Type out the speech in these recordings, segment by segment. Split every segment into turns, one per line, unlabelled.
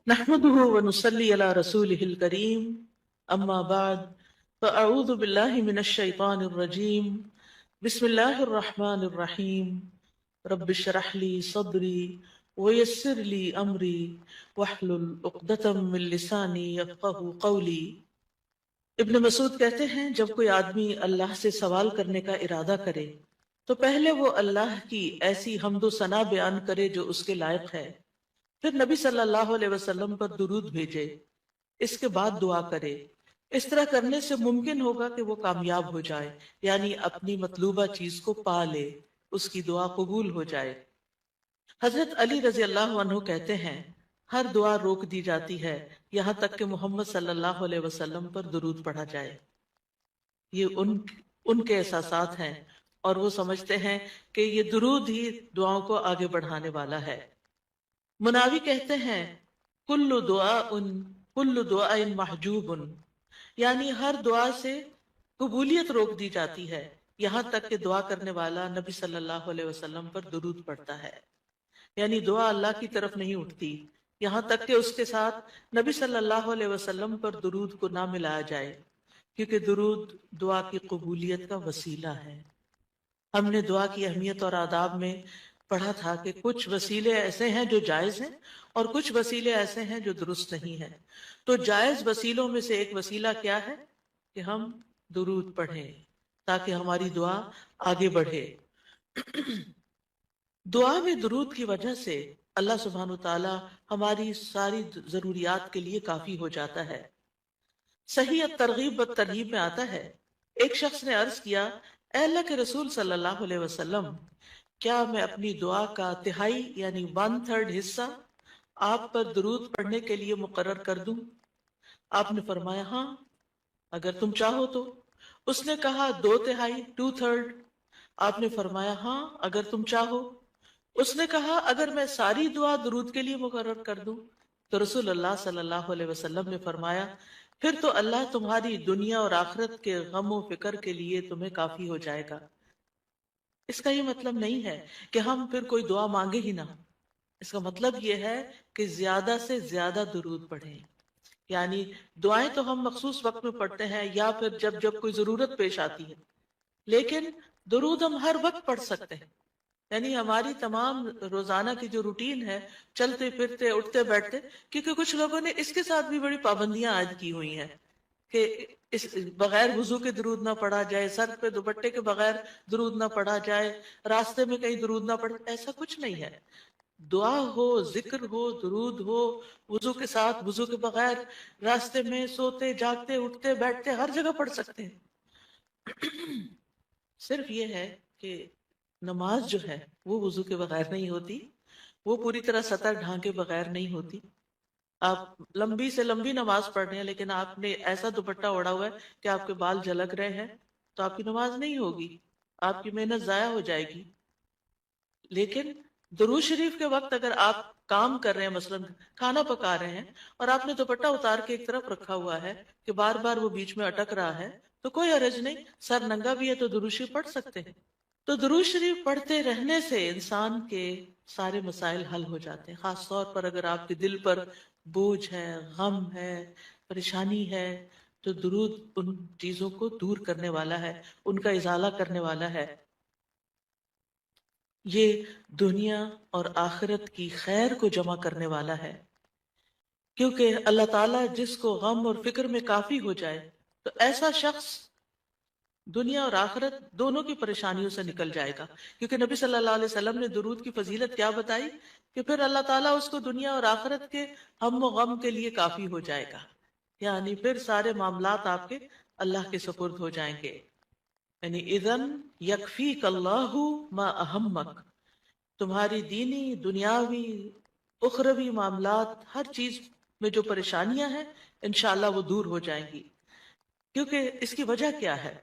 نحمده ونصلي على رسوله الكريم أما بعد فأعوذ بالله من الشيطان الرجيم بسم الله الرحمن الرحيم رب اشرح لي صدري ويسر لي أمري واحلل عقدة من لساني يفقهوا قولي۔ ابن مسعود کہتے ہیں جب کوئی آدمی اللہ سے سوال کرنے کا ارادہ کرے تو پہلے وہ اللہ کی ایسی حمد و ثنا بیان کرے جو اس کے لائق ہے، پھر نبی صلی اللہ علیہ وسلم پر درود بھیجے، اس کے بعد دعا کرے۔ اس طرح کرنے سے ممکن ہوگا کہ وہ کامیاب ہو جائے، یعنی اپنی مطلوبہ چیز کو پا لے، اس کی دعا قبول ہو جائے۔ حضرت علی رضی اللہ عنہ کہتے ہیں ہر دعا روک دی جاتی ہے یہاں تک کہ محمد صلی اللہ علیہ وسلم پر درود پڑھا جائے۔ یہ ان کے احساسات ہیں اور وہ سمجھتے ہیں کہ یہ درود ہی دعاؤں کو آگے بڑھانے والا ہے۔ مناوی کہتے ہیں کل دعا محجوب، یعنی ہر دعا سے قبولیت روک دی جاتی ہے یہاں تک کہ دعا کرنے والا نبی صلی اللہ علیہ وسلم پر درود پڑھتا ہے، یعنی دعا اللہ کی طرف نہیں اٹھتی یہاں تک کہ اس کے ساتھ نبی صلی اللہ علیہ وسلم پر درود کو نہ ملایا جائے، کیونکہ درود دعا کی قبولیت کا وسیلہ ہے۔ ہم نے دعا کی اہمیت اور آداب میں پڑھا تھا کہ کچھ وسیلے ایسے ہیں جو جائز ہیں اور کچھ وسیلے ایسے ہیں جو درست نہیں ہیں۔ تو جائز وسیلوں میں سے ایک وسیلہ کیا ہے کہ ہم درود پڑھیں تاکہ ہماری دعا آگے بڑھے۔ دعا میں درود کی وجہ سے اللہ سبحانہ وتعالی ہماری ساری ضروریات کے لیے کافی ہو جاتا ہے۔ صحیح الترغیب والترہیب میں آتا ہے ایک شخص نے عرض کیا، اے اللہ کے رسول صلی اللہ علیہ وسلم، کیا میں اپنی دعا کا تہائی یعنی 1/3 حصہ آپ پر درود پڑھنے کے لیے مقرر کر دوں؟ آپ نے فرمایا ہاں اگر تم چاہو تو۔ اس نے کہا 2/3 2/3؟ آپ نے فرمایا ہاں اگر تم چاہو۔ اس نے کہا اگر میں ساری دعا درود کے لیے مقرر کر دوں؟ تو رسول اللہ صلی اللہ علیہ وسلم نے فرمایا پھر تو اللہ تمہاری دنیا اور آخرت کے غم و فکر کے لیے تمہیں کافی ہو جائے گا۔ اس کا یہ مطلب نہیں ہے کہ ہم پھر کوئی دعا مانگے ہی نہ، اس کا مطلب یہ ہے کہ زیادہ سے زیادہ درود پڑھیں۔ یعنی دعائیں تو ہم مخصوص وقت میں پڑھتے ہیں یا پھر جب جب کوئی ضرورت پیش آتی ہے، لیکن درود ہم ہر وقت پڑھ سکتے ہیں۔ یعنی ہماری تمام روزانہ کی جو روٹین ہے، چلتے پھرتے اٹھتے بیٹھتے، کیونکہ کچھ لوگوں نے اس کے ساتھ بھی بڑی پابندیاں عائد کی ہوئی ہیں کہ اس بغیر وضو کے درود نہ پڑھا جائے، سر پہ دوپٹے کے بغیر درود نہ پڑھا جائے، راستے میں کہیں درود نہ پڑھے، ایسا کچھ نہیں ہے۔ دعا ہو، ذکر ہو، درود ہو، وضو کے ساتھ، وضو کے بغیر، راستے میں، سوتے جاگتے اٹھتے بیٹھتے، ہر جگہ پڑھ سکتے ہیں۔ صرف یہ ہے کہ نماز جو ہے وہ وضو کے بغیر نہیں ہوتی، وہ پوری طرح سطر ڈھانکے بغیر نہیں ہوتی۔ آپ لمبی سے لمبی نماز پڑھ رہے ہیں لیکن آپ نے ایسا دوپٹہ اوڑا ہوا ہے کہ آپ کے بال جھلک رہے ہیں تو آپ کی نماز نہیں ہوگی، آپ کی محنت ضائع ہو جائے گی۔ لیکن درود شریف کے وقت اگر آپ کام کر رہے ہیں، مثلا کھانا پکا رہے ہیں اور آپ نے دوپٹہ اتار کے ایک طرف رکھا ہوا ہے کہ بار بار وہ بیچ میں اٹک رہا ہے، تو کوئی حرج نہیں، سر ننگا بھی ہے تو درود شریف پڑھ سکتے ہیں۔ تو درود شریف پڑھتے رہنے سے انسان کے سارے مسائل حل ہو جاتے ہیں، خاص طور پر اگر آپ کے دل پر بوجھ ہے، غم ہے، پریشانی ہے، تو درود ان چیزوں کو دور کرنے والا ہے، ان کا ازالہ کرنے والا ہے۔ یہ دنیا اور آخرت کی خیر کو جمع کرنے والا ہے، کیونکہ اللہ تعالیٰ جس کو غم اور فکر میں کافی ہو جائے تو ایسا شخص دنیا اور آخرت دونوں کی پریشانیوں سے نکل جائے گا، کیونکہ نبی صلی اللہ علیہ وسلم نے درود کی فضیلت کیا بتائی کہ پھر اللہ تعالیٰ اس کو دنیا اور آخرت کے ہم و غم کے لیے کافی ہو جائے گا، یعنی پھر سارے معاملات آپ کے اللہ کے سپرد ہو جائیں گے۔ یعنی اذن یکفیک اللہ ما اہمک، تمہاری دینی، دنیاوی، اخروی معاملات، ہر چیز میں جو پریشانیاں ہیں انشاءاللہ وہ دور ہو جائیں گی۔ کیونکہ اس کی وجہ کیا ہے؟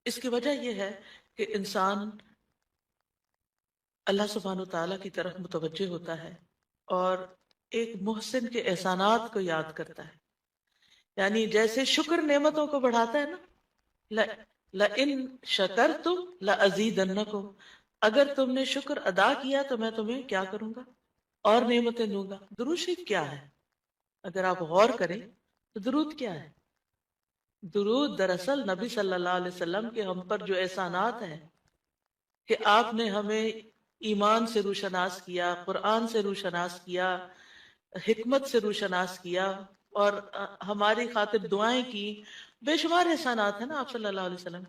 اس کی وجہ یہ ہے کہ انسان اللہ سبحانہ وتعالیٰ کی طرف متوجہ ہوتا ہے اور ایک محسن کے احسانات کو یاد کرتا ہے۔ یعنی جیسے شکر نعمتوں کو بڑھاتا ہے نا، لَإِن شَكَرْتُمْ لَأَزِيدَنَّكُمْ، اگر تم نے شکر ادا کیا تو میں تمہیں کیا کروں گا؟ اور نعمتیں دوں گا۔ درود شریف کیا ہے؟ اگر آپ غور کریں تو درود کیا ہے؟ درود دراصل نبی صلی اللہ علیہ وسلم کے ہم پر جو احسانات ہیں کہ آپ نے ہمیں ایمان سے روشناس کیا، قرآن سے روشناس کیا، حکمت سے روشناس کیا، اور ہماری خاطر دعائیں کی، بے شمار احسانات ہیں نا آپ صلی اللہ علیہ وسلم۔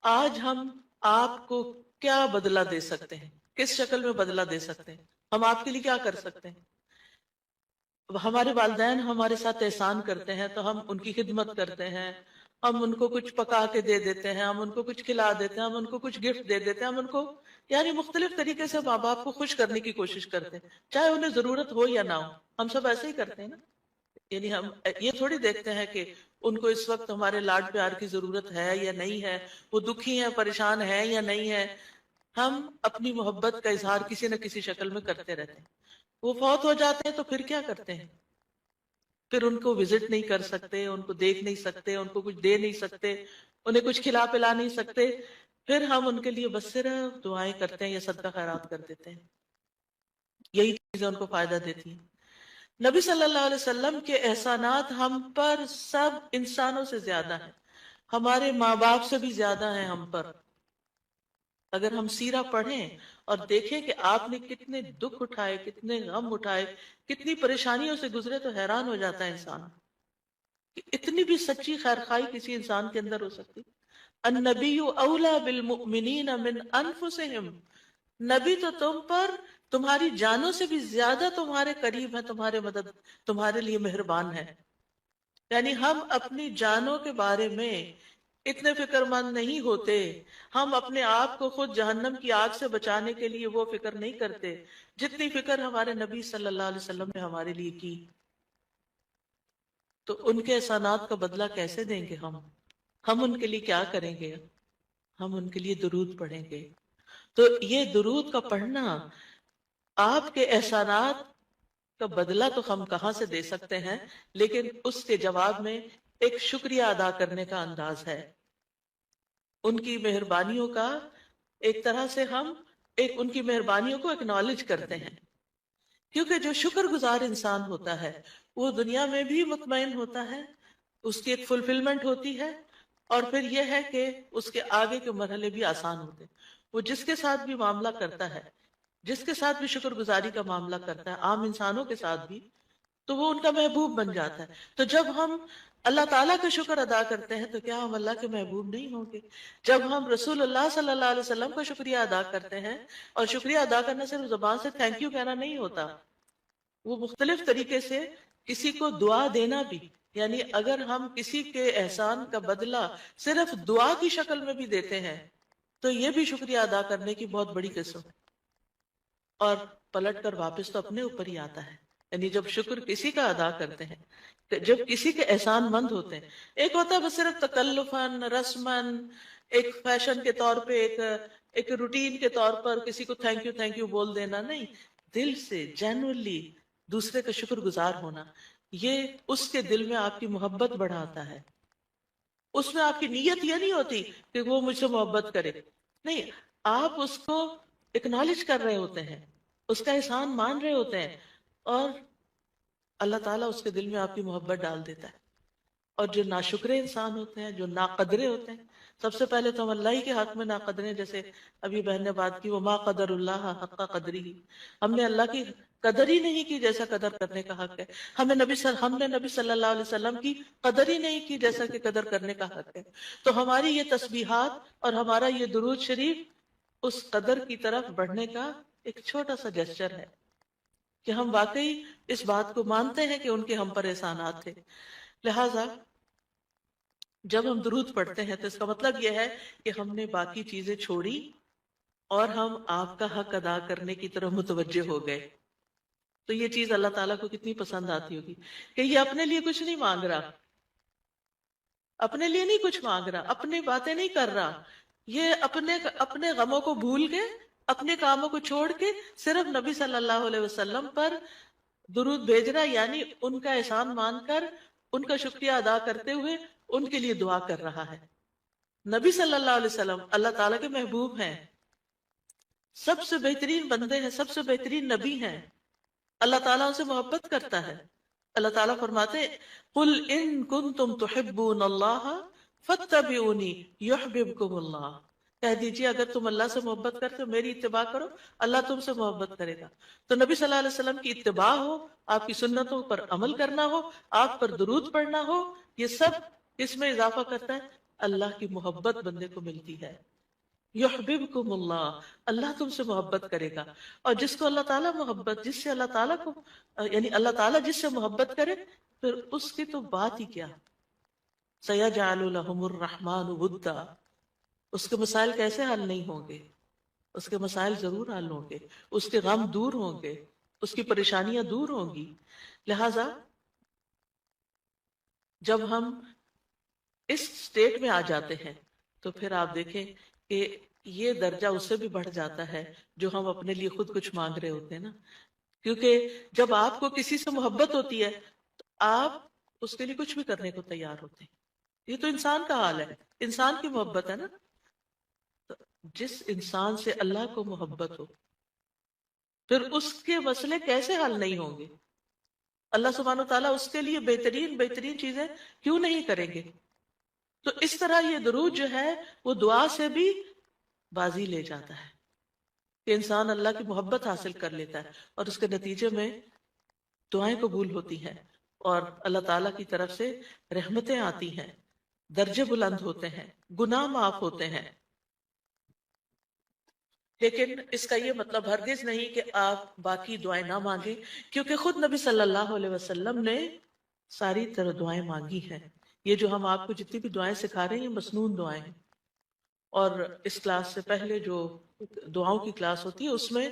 آج ہم آپ کو کیا بدلہ دے سکتے ہیں؟ کس شکل میں بدلہ دے سکتے ہیں؟ ہم آپ کے لیے کیا کر سکتے ہیں؟ ہمارے والدین ہمارے ساتھ احسان کرتے ہیں تو ہم ان کی خدمت کرتے ہیں، ہم ان کو کچھ پکا کے دے دیتے ہیں، ہم ان کو کچھ کھلا دیتے ہیں، ہم ان کو کچھ گفٹ دے دیتے ہیں، ہم ان کو یعنی مختلف طریقے سے ماں باپ کو خوش کرنے کی کوشش کرتے ہیں، چاہے انہیں ضرورت ہو یا نہ ہو۔ ہم سب ایسے ہی کرتے ہیں نا، یعنی ہم یہ تھوڑی دیکھتے ہیں کہ ان کو اس وقت ہمارے لاڈ پیار کی ضرورت ہے یا نہیں ہے، وہ دکھی ہیں، پریشان ہیں یا نہیں ہے۔ ہم اپنی محبت کا اظہار کسی نہ کسی شکل میں کرتے رہتے ہیں۔ وہ فوت ہو جاتے ہیں تو پھر کیا کرتے ہیں؟ پھر ان کو وزٹ نہیں کر سکتے، ان کو دیکھ نہیں سکتے، ان کو کچھ دے نہیں سکتے، انہیں کچھ کھلا پلا نہیں سکتے، پھر ہم ان کے لیے بس صرف دعائیں کرتے ہیں یا صدقہ خیرات کر دیتے ہیں۔ یہی چیزیں ان کو فائدہ دیتی ہیں۔ نبی صلی اللہ علیہ وسلم کے احسانات ہم پر سب انسانوں سے زیادہ ہیں، ہمارے ماں باپ سے بھی زیادہ ہیں ہم پر۔ اگر ہم سیرہ پڑھیں اور دیکھیں کہ آپ نے کتنے دکھ اٹھائے، کتنے غم اٹھائے، کتنی پریشانیوں سے گزرے، تو حیران ہو جاتا ہے انسان کہ اتنی بھی سچی خیرخواہی کسی انسان کے اندر ہو سکتی۔ النبی اولا بالمؤمنین من انفسہم، نبی تو تم پر تمہاری جانوں سے بھی زیادہ تمہارے قریب ہے، تمہارے مدد، تمہارے لیے مہربان ہے۔ یعنی ہم اپنی جانوں کے بارے میں اتنے فکر مند نہیں ہوتے، ہم اپنے آپ کو خود جہنم کی آگ سے بچانے کے لیے وہ فکر نہیں کرتے جتنی فکر ہمارے نبی صلی اللہ علیہ وسلم نے ہمارے لیے کی۔ تو ان کے احسانات کا بدلہ کیسے دیں گے ہم ان کے لیے کیا کریں گے؟ ہم ان کے لیے درود پڑھیں گے۔ تو یہ درود کا پڑھنا، آپ کے احسانات کا بدلہ تو ہم کہاں سے دے سکتے ہیں، لیکن اس کے جواب میں ایک شکریہ ادا کرنے کا انداز ہے، ان کی مہربانیوں کا ایک طرح سے ہم ان کی مہربانیوں کو اکنالج کرتے ہیں۔ کیونکہ جو شکر گزار انسان ہوتا ہے وہ دنیا میں بھی مطمئن ہوتا ہے، اس کی ایک فلفلمنٹ ہوتی ہے، اور پھر یہ ہے کہ اس کے آگے کے مرحلے بھی آسان ہوتے ہیں۔ وہ جس کے ساتھ بھی معاملہ کرتا ہے، جس کے ساتھ بھی شکر گزاری کا معاملہ کرتا ہے، عام انسانوں کے ساتھ بھی، تو وہ ان کا محبوب بن جاتا ہے۔ تو جب ہم اللہ تعالیٰ کا شکر ادا کرتے ہیں تو کیا ہم اللہ کے محبوب نہیں ہوں گے؟ جب ہم رسول اللہ صلی اللہ علیہ وسلم کا شکریہ ادا کرتے ہیں، اور شکریہ ادا کرنا صرف زبان سے تھینک یو کہنا نہیں ہوتا، وہ مختلف طریقے سے کسی کو دعا دینا بھی، یعنی اگر ہم کسی کے احسان کا بدلہ صرف دعا کی شکل میں بھی دیتے ہیں تو یہ بھی شکریہ ادا کرنے کی بہت بڑی قسم ہے، اور پلٹ کر واپس تو اپنے اوپر ہی آتا ہے۔ یعنی جب شکر کسی کا ادا کرتے ہیں، جب کسی کے احسان مند ہوتے ہیں، ایک ہوتا ہے بس صرف تکلفاً، رسماً، ایک فیشن کے طور پہ، ایک روٹین کے طور پر کسی کو تھینک یو بول دینا، نہیں، دل سے جینوئنلی دوسرے کا شکر گزار ہونا، یہ اس کے دل میں آپ کی محبت بڑھاتا ہے۔ اس میں آپ کی نیت یہ نہیں ہوتی کہ وہ مجھ سے محبت کرے، نہیں، آپ اس کو اکنالج کر رہے ہوتے ہیں، اس کا احسان مان رہے ہوتے ہیں، اور اللہ تعالیٰ اس کے دل میں آپ کی محبت ڈال دیتا ہے۔ اور جو ناشکرے انسان ہوتے ہیں، جو ناقدرے ہوتے ہیں، سب سے پہلے تو ہم اللہ ہی کے حق میں ناقدرے ہیں، جیسے ابھی بہن نے بات کی، وما قدر اللہ حق قدری، ہم نے اللہ کی قدر ہی نہیں کی جیسا قدر کرنے کا حق ہے۔ ہم نے نبی صلی اللہ علیہ وسلم کی قدر ہی نہیں کی جیسا کہ قدر کرنے کا حق ہے۔ تو ہماری یہ تسبیحات اور ہمارا یہ درود شریف اس قدر کی طرف بڑھنے کا ایک چھوٹا سا جسچر ہے کہ ہم واقعی اس بات کو مانتے ہیں کہ ان کے ہم پر احسانات تھے۔ لہٰذا جب ہم درود پڑھتے ہیں تو اس کا مطلب یہ ہے کہ ہم نے باقی چیزیں چھوڑی اور ہم آپ کا حق ادا کرنے کی طرف متوجہ ہو گئے۔ تو یہ چیز اللہ تعالیٰ کو کتنی پسند آتی ہوگی کہ یہ اپنے لیے کچھ نہیں مانگ رہا، اپنے لیے نہیں کچھ مانگ رہا، اپنی باتیں نہیں کر رہا، یہ اپنے غموں کو بھول کے، اپنے کاموں کو چھوڑ کے صرف نبی صلی اللہ علیہ وسلم پر درود بھیج رہا، یعنی ان کا احسان مان کر، ان کا شکریہ ادا کرتے ہوئے ان کے لیے دعا کر رہا ہے۔ نبی صلی اللہ علیہ وسلم اللہ تعالیٰ کے محبوب ہیں، سب سے بہترین بندے ہیں، سب سے بہترین نبی ہیں، اللہ تعالیٰ ان سے محبت کرتا ہے. اللہ تعالیٰ فرماتے ہیں قل ان کنتم تحبون اللہ فاتبعونی یحببکم اللہ. کہہ دیجیے اگر تم اللہ سے محبت کرتے ہو میری اتباع کرو اللہ تم سے محبت کرے گا. تو نبی صلی اللہ علیہ وسلم کی اتباع ہو، آپ کی سنتوں پر عمل کرنا ہو، آپ پر درود پڑھنا ہو، یہ سب اس میں اضافہ کرتا ہے اللہ کی محبت بندے کو ملتی ہے. یحببکم اللہ، اللہ تم سے محبت کرے گا. اور جس کو اللہ تعالیٰ محبت، جس سے اللہ تعالیٰ کو یعنی اللہ تعالیٰ جس سے محبت کرے پھر اس کی تو بات ہی کیا. سیجعل لہم الرحمن ودا، اس کے مسائل کیسے حل نہیں ہوں گے؟ اس کے مسائل ضرور حل ہوں گے، اس کے غم دور ہوں گے، اس کی پریشانیاں دور ہوں گی. لہذا جب ہم اس سٹیٹ میں آ جاتے ہیں تو پھر آپ دیکھیں کہ یہ درجہ اس سے بھی بڑھ جاتا ہے جو ہم اپنے لیے خود کچھ مانگ رہے ہوتے ہیں نا. کیونکہ جب آپ کو کسی سے محبت ہوتی ہے تو آپ اس کے لیے کچھ بھی کرنے کو تیار ہوتے ہیں. یہ تو انسان کا حال ہے، انسان کی محبت ہے نا. تو جس انسان سے اللہ کو محبت ہو پھر اس کے مسئلے کیسے حل نہیں ہوں گے؟ اللہ سبحانہ وتعالیٰ اس کے لیے بہترین بہترین چیزیں کیوں نہیں کریں گے؟ تو اس طرح یہ درود جو ہے وہ دعا سے بھی بازی لے جاتا ہے کہ انسان اللہ کی محبت حاصل کر لیتا ہے اور اس کے نتیجے میں دعائیں قبول ہوتی ہیں اور اللہ تعالیٰ کی طرف سے رحمتیں آتی ہیں، درجے بلند ہوتے ہیں، گناہ معاف ہوتے ہیں. لیکن اس کا یہ مطلب ہرگز نہیں کہ آپ باقی دعائیں نہ مانگیں، کیونکہ خود نبی صلی اللہ علیہ وسلم نے ساری طرح دعائیں مانگی ہیں. یہ جو ہم آپ کو جتنی بھی دعائیں سکھا رہے ہیں یہ مسنون دعائیں ہیں. اور اس کلاس سے پہلے جو دعاؤں کی کلاس ہوتی ہے اس میں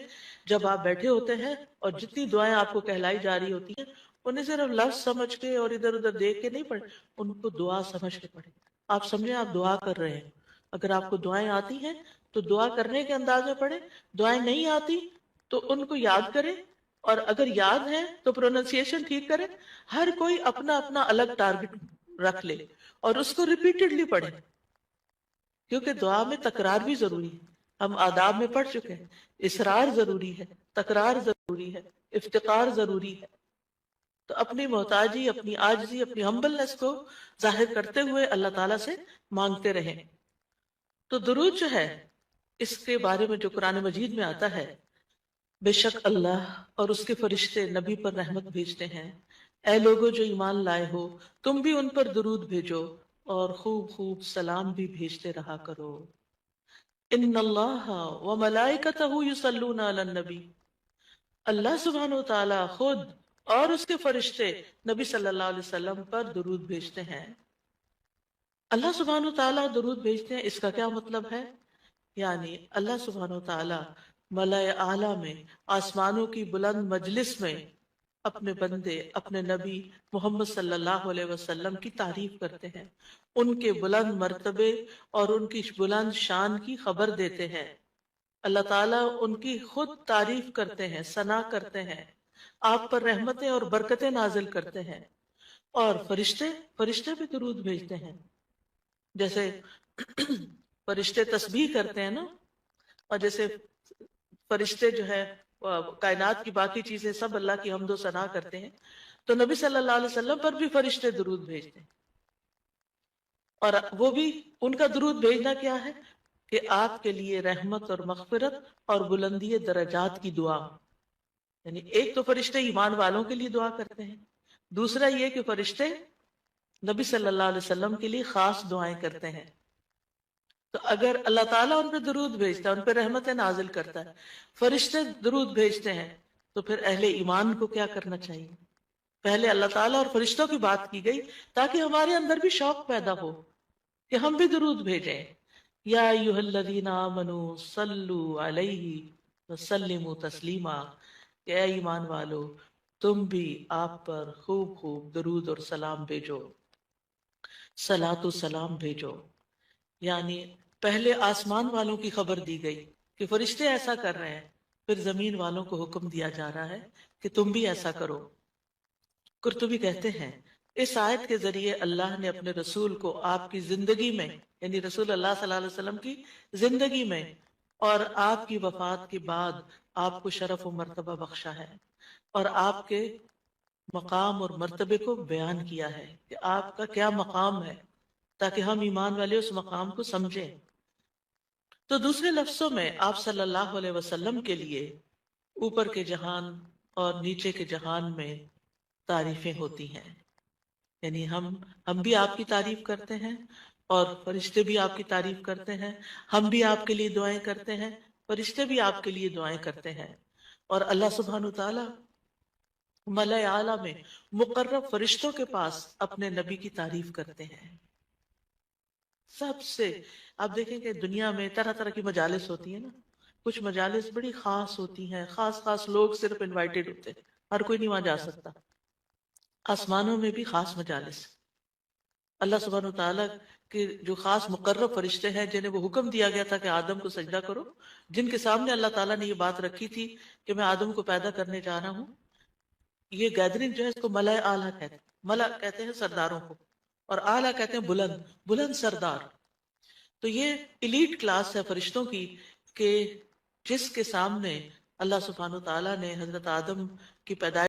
جب آپ بیٹھے ہوتے ہیں اور جتنی دعائیں آپ کو کہلائی جا رہی ہوتی ہیں انہیں صرف لفظ سمجھ کے اور ادھر ادھر دیکھ کے نہیں پڑھے، ان کو دعا سمجھ کے پڑھیں. آپ سمجھیں آپ دعا کر رہے ہیں. اگر آپ کو دعائیں آتی ہیں تو دعا کرنے کے انداز میں پڑھیں، دعائیں نہیں آتی تو ان کو یاد کریں، اور اگر یاد ہے تو پروننسیشن ٹھیک کریں. ہر کوئی اپنا اپنا الگ ٹارگٹ رکھ لے اور اس کو ریپیٹڈلی پڑھیں، کیونکہ دعا میں تکرار بھی ضروری ہے. ہم آداب میں پڑھ چکے ہیں اصرار ضروری ہے، تکرار ضروری ہے، افتقار ضروری ہے. تو اپنی محتاجی، اپنی عاجزی، اپنی ہمبلنس کو ظاہر کرتے ہوئے اللہ تعالیٰ سے مانگتے رہیں. تو درود جو ہے اس کے بارے میں جو قرآن مجید میں آتا ہے، بے شک اللہ اور اس کے فرشتے نبی پر رحمت بھیجتے ہیں. اے لوگو جو ایمان لائے ہو تم بھی ان پر درود بھیجو اور خوب خوب سلام بھی بھیجتے رہا کرو. ان اللہ و ملائکتہ یصلون علی النبی، اللہ سبحانہ و تعالی خود اور اس کے فرشتے نبی صلی اللہ علیہ وسلم پر درود بھیجتے ہیں. اللہ سبحانہ و تعالی درود بھیجتے ہیں، اس کا کیا مطلب ہے؟ یعنی اللہ سبحانہ و تعالی ملائے اعلیٰ میں، آسمانوں کی بلند مجلس میں اپنے بندے، اپنے نبی محمد صلی اللہ علیہ وسلم کی تعریف کرتے ہیں، ان کے بلند مرتبے اور ان کی بلند شان کی خبر دیتے ہیں. اللہ تعالیٰ ان کی خود تعریف کرتے ہیں، ثنا کرتے ہیں، آپ پر رحمتیں اور برکتیں نازل کرتے ہیں. اور فرشتے بھی درود بھیجتے ہیں. جیسے فرشتے تسبیح کرتے ہیں نا، اور جیسے فرشتے جو ہے کائنات کی باقی چیزیں سب اللہ کی حمد و ثنا کرتے ہیں، تو نبی صلی اللہ علیہ وسلم پر بھی فرشتے درود بھیجتے ہیں. اور وہ بھی ان کا درود بھیجنا کیا ہے کہ آپ کے لیے رحمت اور مغفرت اور بلندی درجات کی دعا. یعنی ایک تو فرشتے ایمان والوں کے لیے دعا کرتے ہیں، دوسرا یہ کہ فرشتے نبی صلی اللہ علیہ وسلم کے لیے خاص دعائیں کرتے ہیں. تو اگر اللہ تعالیٰ ان پہ درود بھیجتا ہے، ان پہ رحمتیں نازل کرتا ہے، فرشتے درود بھیجتے ہیں، تو پھر اہل ایمان کو کیا کرنا چاہیے؟ پہلے اللہ تعالیٰ اور فرشتوں کی بات کی گئی تاکہ ہمارے اندر بھی شوق پیدا ہو کہ ہم بھی درود بھیجیں. یا ایھا الذین آمنوا صلوا علیہ وسلموا تسلیما، کہ اے ایمان والو تم بھی آپ پر خوب خوب درود اور سلام بھیجو، صلاۃ و سلام بھیجو. یعنی پہلے آسمان والوں کی خبر دی گئی کہ فرشتے ایسا کر رہے ہیں، پھر زمین والوں کو حکم دیا جا رہا ہے کہ تم بھی ایسا کرو. قرطبی کہتے ہیں اس آیت کے ذریعے اللہ نے اپنے رسول کو آپ کی زندگی میں، یعنی رسول اللہ صلی اللہ علیہ وسلم کی زندگی میں اور آپ کی وفات کے بعد آپ کو شرف و مرتبہ بخشا ہے. اور آپ کے مقام اور مرتبے کو بیان کیا ہے کہ آپ کا کیا مقام ہے، تاکہ ہم ایمان والے اس مقام کو سمجھیں۔ تو دوسرے لفظوں میں آپ صلی اللہ علیہ وسلم کے لیے اوپر کے جہان اور نیچے کے جہان میں تعریفیں ہوتی ہیں، یعنی ہم بھی آپ کی تعریف کرتے ہیں اور فرشتے بھی آپ کی تعریف کرتے ہیں، ہم بھی آپ کے لیے دعائیں کرتے ہیں، فرشتے بھی آپ کے لیے دعائیں کرتے ہیں، اور اللہ سبحانہ تعالیٰ ملائے اعلیٰ میں مقرب فرشتوں کے پاس اپنے نبی کی تعریف کرتے ہیں۔ سب سے آپ دیکھیں کہ دنیا میں طرح طرح کی مجالس ہوتی ہیں نا، کچھ مجالس بڑی خاص ہوتی ہیں، خاص خاص لوگ صرف انوائٹڈ ہوتے ہیں، ہر کوئی نہیں وہاں جا سکتا۔ آسمانوں میں بھی خاص مجالس، اللہ سبحانہ وتعالیٰ کے جو خاص مقرب فرشتے ہیں جنہیں وہ حکم دیا گیا تھا کہ آدم کو سجدہ کرو، جن کے سامنے اللہ تعالیٰ نے یہ بات رکھی تھی کہ میں آدم کو پیدا کرنے جا رہا ہوں، یہ گیدرنگ جو ہے اس کو ملائے اعلیٰ کہتے ہیں۔ ملا کہتے ہیں سرداروں کو، اور اعلیٰ کہتے ہیں بلند، بلند سردار۔ تو یہ ایلیٹ کلاس ہے فرشتوں کی کہ جس کے سامنے اللہ سبحانہ وتعالیٰ نے حضرت آدم کی پیدائش